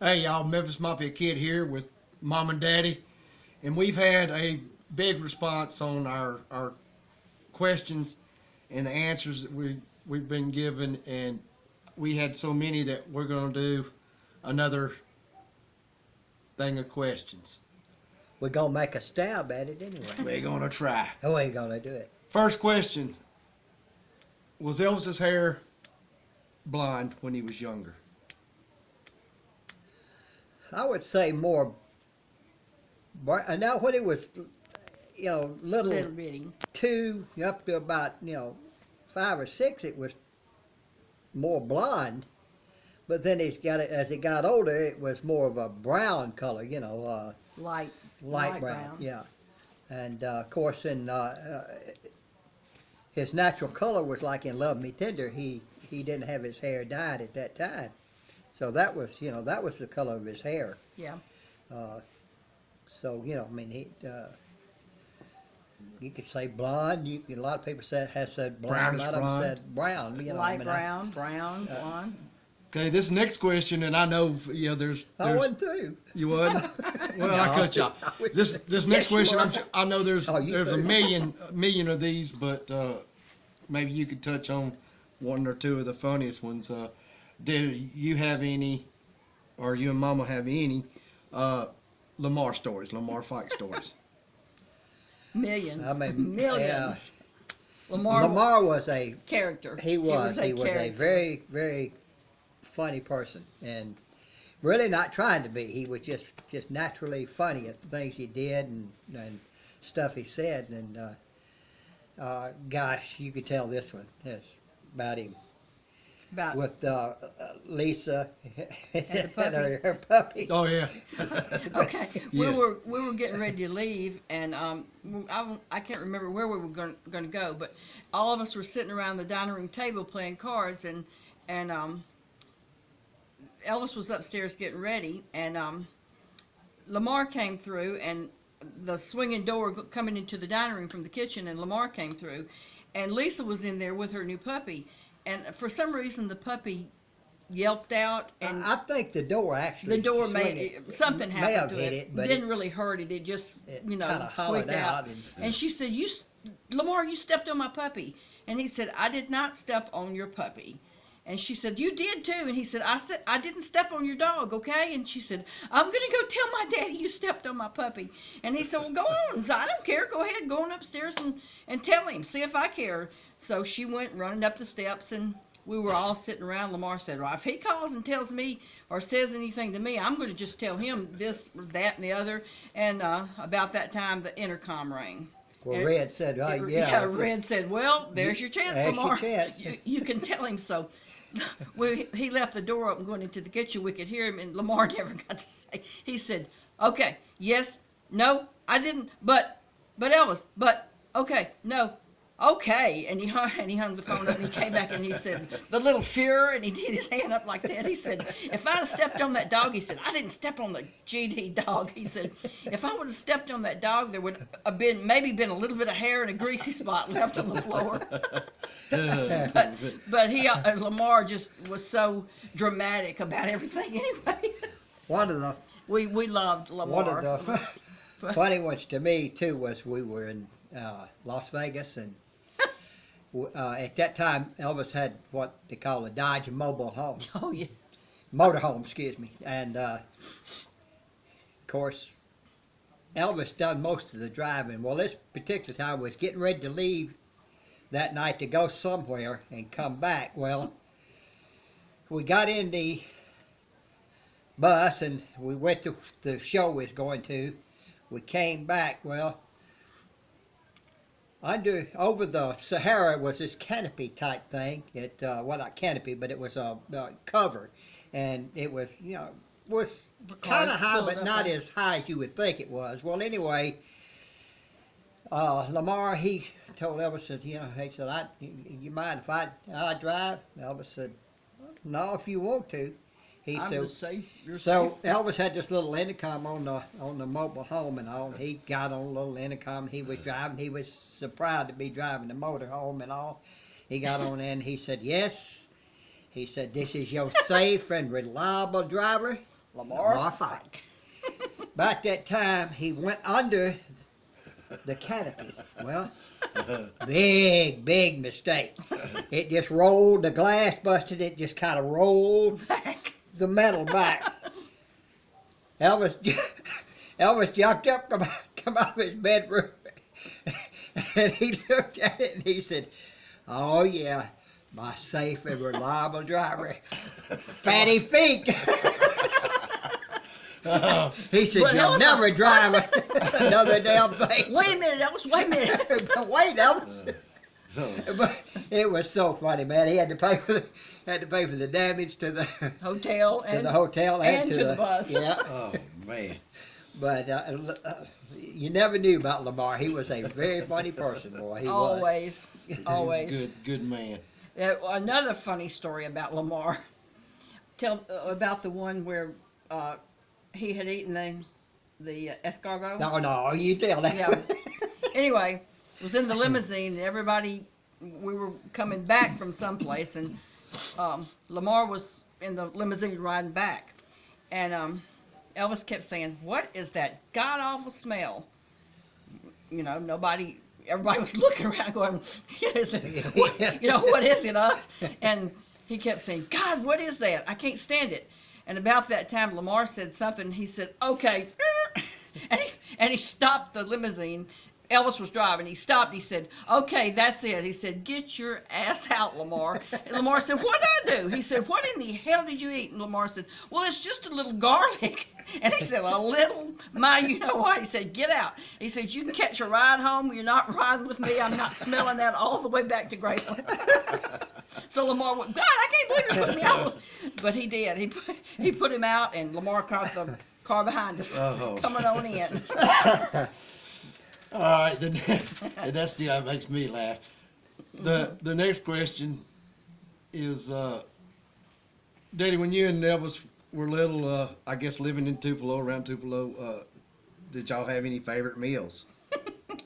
Hey y'all, Memphis Mafia Kid here with Mom and Daddy, and we've had a big response on our questions and the answers that we've been given, and we had so many that we're gonna do another thing of questions. We're gonna make a stab at it anyway. We're gonna try. Oh, we ain't gonna do it. First question: was Elvis's hair blonde when he was younger? I would say more. Now when it was, little Little bitty. 2 up to about 5 or 6, it was more blonde. But then as he got older, it was more of a brown color. Light Light brown. Yeah, and of course, in his natural color was like in Love Me Tender. He didn't have his hair dyed at that time, so that was the color of his hair. Yeah. So I mean, you could say blonde. A lot of people has said blonde. Brownish A lot of them blonde. said brown. Light brown, blonde. Okay, this next question, and I know there's I wasn't through. you wasn't. Well, I No, cut you I off. was- This next Yes, you question, were. I know there's Oh, you there's a threw. million of these, but maybe you could touch on one or two of the funniest ones. Do you have any, or you and Mama have any Lamar stories, Lamar fight stories? Millions. I mean, millions. yeah. Lamar Lamar was a character. He was a character. very, very funny person, and really not trying to be. He was just naturally funny at the things he did and stuff he said. And gosh, you could tell this one is about him About with Lisa the puppy. her puppy. Oh yeah. okay. Yeah. We were getting ready to leave, and I can't remember where we were going to go, but all of us were sitting around the dining room table playing cards, and Elvis was upstairs getting ready, and Lamar came through, and the swinging door coming into the dining room from the kitchen, and Lamar came through, and Lisa was in there with her new puppy, and for some reason the puppy yelped out, and I think the door actually. the door swinging something may happened have to hit it. but Didn't really hurt it. It just kinda squeaked hollered out. out And she said, Lamar, you stepped on my puppy." And he said, "I did not step on your puppy." And she said, "You did too." And he said, I didn't step on your dog, okay?" And she said, "I'm gonna go tell my daddy you stepped on my puppy." And he said, "Well, go on. So I don't care. Go ahead, go on upstairs and tell him. See if I care." So she went running up the steps, and we were all sitting around. Lamar said, "Well, if he calls and tells me or says anything to me, I'm going to just tell him this, that, and the other." And about that time, the intercom rang. Well, Red said, "Oh yeah." Red said, "Well, there's your chance, There's your Lamar. chance." You can tell him." So he left the door open going into the kitchen. We could hear him, and Lamar never got to say. He said, "Okay, yes, no, I didn't, but Elvis, but okay, no, okay." And he hung the phone up, and he came back, and he said, the little Fuhrer, and he did his hand up like that. He said, "If I'd have stepped on that dog," he said, "I didn't step on the GD dog." He said, "If I would have stepped on that dog, there would have maybe been a little bit of hair and a greasy spot left on the floor." but Lamar just was so dramatic about everything anyway. One of the We loved Lamar. One of the funny ones to me too was we were in Las Vegas, and at that time Elvis had what they call a Dodge mobile home, Oh yeah. motorhome, excuse me, and of course Elvis done most of the driving. Well, this particular time was getting ready to leave that night to go somewhere and come back. Well, we got in the bus and we went to the show we was going to. We came back. Well, over the Sahara was this canopy type thing. Well, not canopy, but it was a cover, and it was was kind of high, but not as high as you would think it was. Well, anyway, Lamar, he told Elvis, said, he said, "You mind if I drive?" Elvis said, "No, if you want to." He I'm said, the safe. You're so safe. Elvis had this little intercom on the mobile home and all. He got on a little intercom. He was driving. He was so proud to be driving the motor home and all. He got on there and he said, "Yes." He said, "This is your safe and reliable driver." Lamar Fike. About that time, he went under the canopy. Well, big mistake. It just rolled, the glass busted, it just kind of rolled back. the metal back. Elvis jumped up, come out of his bedroom, and he looked at it and he said, "Oh yeah, my safe and reliable driver, Fatty Fink." He said, Well, "You'll never drive another damn thing." Wait a minute, Elvis. Wait a minute. Wait, Elvis. But it was so funny, man. He had to pay for the damage to the Hotel and hotel and to the bus. Yeah. Oh man. But you never knew about Lamar. He was a very funny person, boy. He was. Always. Good man. Another funny story about Lamar. Tell about the one where he had eaten the escargot. No, you tell that. Yeah. Anyway, was in the limousine, and we were coming back from someplace, and Lamar was in the limousine riding back, and Elvis kept saying, "What is that god awful smell?" You know, everybody was looking around, going, "What is it? What is it?" And he kept saying, "God, what is that? I can't stand it." And about that time, Lamar said something. He said, "Okay," and he stopped the limousine. Elvis was driving. He stopped. He said, "Okay, that's it." He said, "Get your ass out, Lamar." And Lamar said, "What did I do?" He said, "What in the hell did you eat?" And Lamar said, "Well, it's just a little garlic." And he said, "A little? My, you know what?" He said, "Get out." He said, "You can catch a ride home. You're not riding with me. I'm not smelling that all the way back to Graceland." So Lamar went, "God, I can't believe you're putting me out." But he did. He put him out, and Lamar caught the car behind us, coming on in. All right, that makes me laugh. The next question is, Daddy, when you and Elvis were little, I guess living in Tupelo, around Tupelo, did y'all have any favorite meals?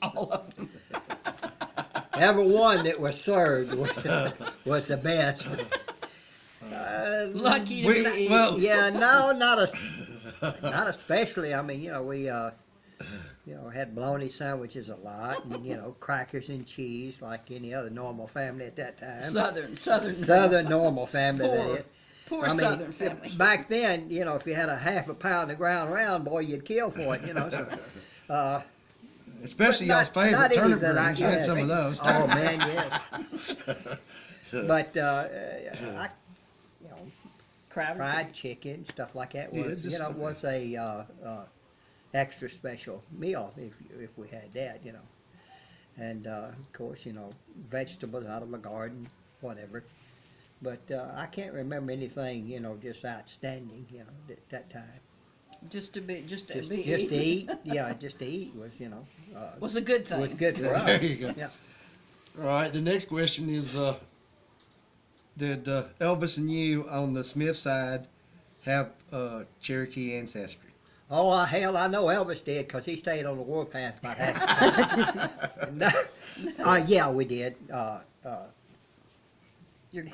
All of them. Every one that was served was the best. Lucky to be eating. Well, Yeah, no, not especially. I mean, we had bologna sandwiches a lot, and crackers and cheese like any other normal family at that time. Southern normal family. Poor Southern family. Back then, if you had a half a pound of ground round, boy, you'd kill for it. So, especially y'all's favorite turnip greens. You had some of those. Oh man, yes. But fried chicken, stuff like that was was a extra special meal if we had that, and of course vegetables out of my garden, whatever. But I can't remember anything just outstanding at that time. Just to eat. Just to eat was a good thing. Was good for us. There you go. Yeah. All right, the next question is, did Elvis and you on the Smith side have Cherokee ancestry? Oh, hell, I know Elvis did, because he stayed on the warpath about half the time. Yeah, we did. Your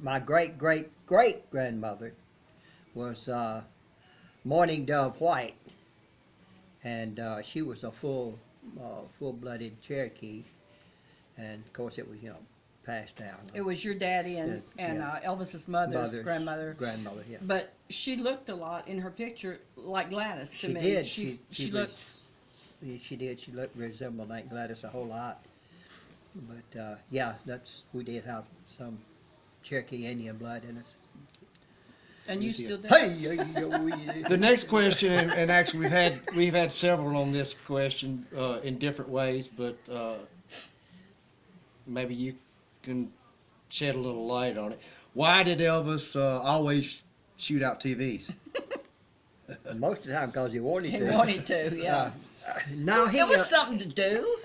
my great-great-great-grandmother was Mourning Dove White, and she was a full-blooded Cherokee, and of course it was, passed down. It was your daddy and Elvis's grandmother. Grandmother, yeah. But she looked a lot in her picture like Gladys to she me. Did. She looked. She did. She resembled Aunt Gladys a whole lot. But we did have some Cherokee Indian blood in us. And you still do. The next question, and actually we've had several on this question in different ways, but maybe you can shed a little light on it. Why did Elvis always shoot out TVs? Most of the time because he wanted to. He wanted to, yeah. It was something to do.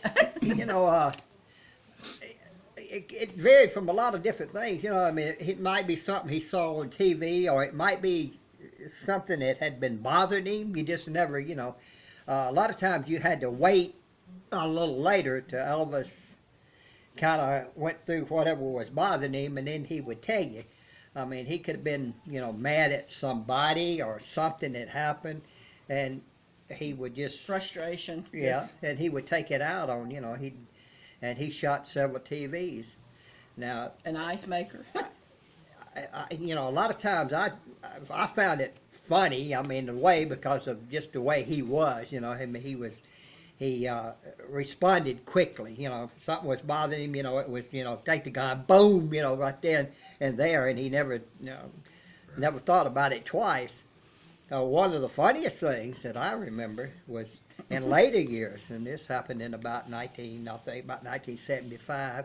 It varied from a lot of different things. I mean, it might be something he saw on TV, or it might be something that had been bothering him. You just never, a lot of times you had to wait a little later till Elvis kind of went through whatever was bothering him, and then he would tell you. I mean, he could have been, mad at somebody or something that happened, and he would just Frustration. Yeah, and he would take it out on, he shot several TVs. Now, An ice maker. a lot of times I found it funny. I mean, in a way, because of just the way he was. He responded quickly. If something was bothering him, it was take the gun, boom, right then and there, and he never never thought about it twice. One of the funniest things that I remember was in later years, and this happened in about 1975.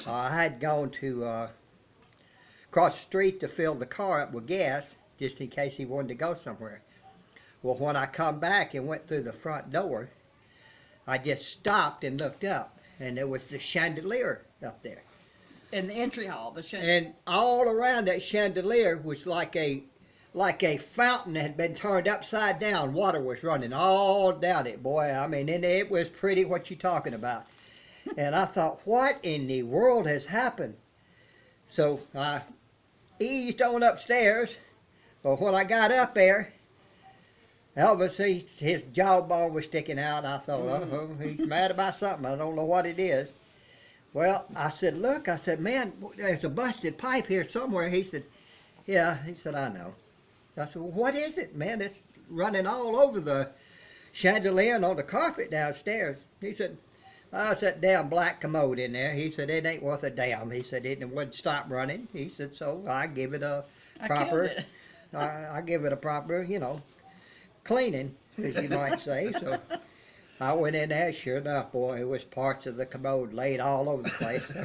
I had gone to across the street to fill the car up with gas, just in case he wanted to go somewhere. Well, when I come back and went through the front door, I just stopped and looked up, and there was the chandelier up there. In the entry hall, the chandelier. And all around that chandelier was like a fountain that had been turned upside down. Water was running all down it, boy. I mean, and it was pretty. What you talking about? And I thought, what in the world has happened? So I eased on upstairs. But when I got up there, Elvis, his jawbone was sticking out. I thought, he's mad about something. I don't know what it is. Well, I said, look, man, there's a busted pipe here somewhere. He said, yeah. He said, I know. I said, well, what is it, man? It's running all over the chandelier and on the carpet downstairs. He said, oh, it's that damn black commode in there. He said, it ain't worth a damn. He said, it wouldn't stop running. He said, so I give it a proper, I give it a proper, cleaning, as you might say. So I went in there, sure enough, boy, it was parts of the commode laid all over the place.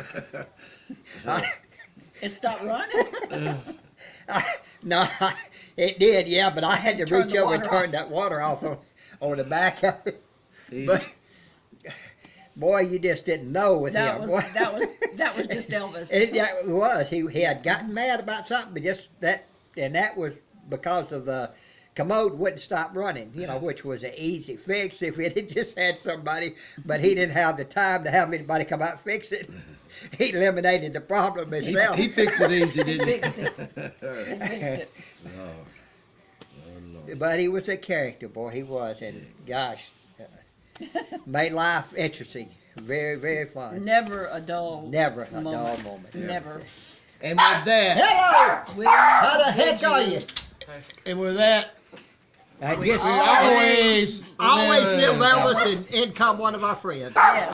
It stopped running? No, it did, yeah, but I had to Turn reach the over and water turn that water off on the back of it. But boy, you just didn't know with That him. was just Elvis. It was. He had gotten mad about something, but just that, and that was because of the commode wouldn't stop running, which was an easy fix if it had just had somebody, but he didn't have the time to have anybody come out and fix it. He eliminated the problem himself. He fixed it easy, He didn't he? fixed it. He fixed it. But he was a character, boy, he was, and gosh, made life interesting. Very, very fun. Never a dull Never a moment. dull moment. Never. And with that, Hello! How the heck are you? and with that, I guess we always always live live Elvis and in come one of our friends. Yeah.